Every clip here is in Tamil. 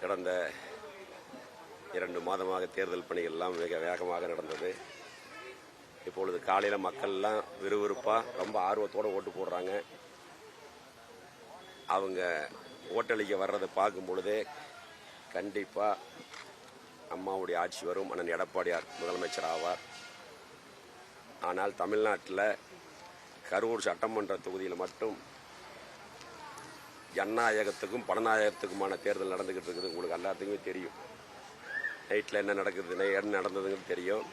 கடந்த 2 மாதமாக தேர்தல் பணிகள் எல்லாம் மிக வேகமாக நடந்தது. இப்பொழுது காலையில் மக்கள்லாம் விறுவிறுப்பாக ரொம்ப ஆர்வத்தோடு ஓட்டு போடுறாங்க. அவங்க ஓட்டளிக்க வர்றதை பார்க்கும் பொழுதே கண்டிப்பாக அம்மாவுடைய ஆட்சி வரும், அண்ணன் எடப்பாடியார் முதலமைச்சர் ஆவார். ஆனால் தமிழ்நாட்டில் கரூர் சட்டமன்ற தொகுதியில் மட்டும் ஜனநாயகத்துக்கும் பணநாயகத்துக்குமான தேர்தல் நடந்துக்கிட்டு இருக்குது. உங்களுக்கு எல்லாத்துக்குமே தெரியும். நைட்டில் என்ன நடக்குதுன்னு என்ன நடந்ததுன்னு தெரியும்.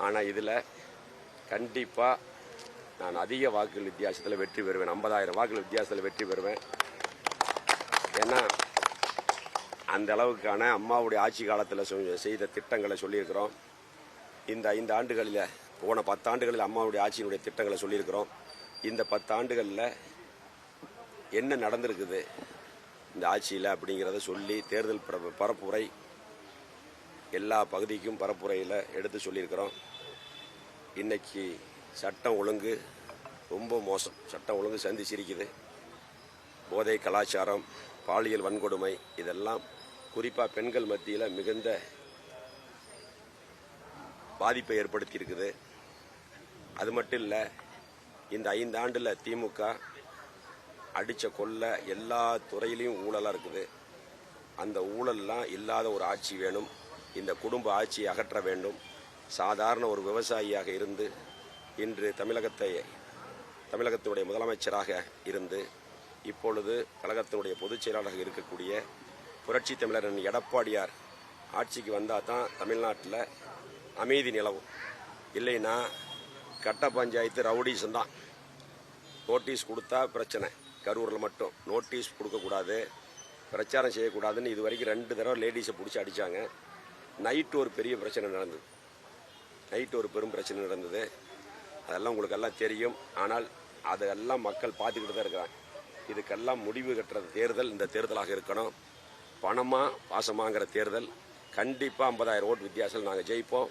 ஆனால் இதில் கண்டிப்பாக நான் அதிக வாக்குகள் வித்தியாசத்தில் வெற்றி பெறுவேன். 50,000 வாக்குகள் வித்தியாசத்தில் வெற்றி பெறுவேன். ஏன்னா அந்த அளவுக்கான அம்மாவுடைய ஆட்சி காலத்தில் செய்த திட்டங்களை சொல்லியிருக்கிறோம். இந்த 5 ஆண்டுகளில், போன 10 ஆண்டுகளில் அம்மாவுடைய ஆட்சியினுடைய திட்டங்களை சொல்லியிருக்கிறோம். இந்த 10 ஆண்டுகளில் என்ன நடந்திருக்குது இந்த ஆட்சியில் அப்படிங்கிறத சொல்லி தேர்தல் பரப்புரை எல்லா பகுதிக்கும் பரப்புரையில் எடுத்து சொல்லியிருக்கிறோம். இன்னைக்கு சட்டம் ஒழுங்கு ரொம்ப மோசம். சட்டம் ஒழுங்கு சந்திச்சிருக்குது. போதை கலாச்சாரம், பாலியல் வன்கொடுமை, இதெல்லாம் குறிப்பாக பெண்கள் மத்தியில் மிகுந்த பாதிப்பை ஏற்படுத்தியிருக்குது. அது மட்டும் இல்லை, இந்த 5 ஆண்டில் திமுக அடித்த கொள்ள எல்லா துறையிலையும் ஊழலாக இருக்குது. அந்த ஊழல்லாம் இல்லாத ஒரு ஆட்சி வேணும். இந்த குடும்ப ஆட்சியை அகற்ற வேண்டும். சாதாரண ஒரு விவசாயியாக இருந்து இன்று தமிழகத்தினுடைய முதலமைச்சராக இருந்து இப்பொழுது கழகத்தினுடைய பொதுச் செயலாளராக இருக்கக்கூடிய புரட்சி தமிழர் எடப்பாடியார் ஆட்சிக்கு வந்தால் தான் தமிழ்நாட்டில் அமைதி நிலவும். இல்லைன்னா கட்ட பஞ்சாயத்து ரவுடிசம் தான். நோட்டீஸ் கொடுத்தா பிரச்சனை. கரூரில் மட்டும் நோட்டீஸ் கொடுக்கக்கூடாது, பிரச்சாரம் செய்யக்கூடாதுன்னு இது வரைக்கும் 2 தடவை லேடிஸை பிடிச்சி அடித்தாங்க. நைட்டு ஒரு பெரிய பிரச்சனை நடந்தது. நைட்டு ஒரு பெரும் பிரச்சனை நடந்தது. அதெல்லாம் உங்களுக்கு எல்லாம் தெரியும். ஆனால் அதெல்லாம் மக்கள் பார்த்துக்கிட்டு தான் இருக்கிறாங்க. இதுக்கெல்லாம் முடிவு கட்டுற தேர்தல் இந்த தேர்தலாக இருக்கணும். பணமா பாசமாங்கிற தேர்தல். கண்டிப்பாக 50,000 ஓட்டு வித்தியாசத்தில் நாங்கள் ஜெயிப்போம்.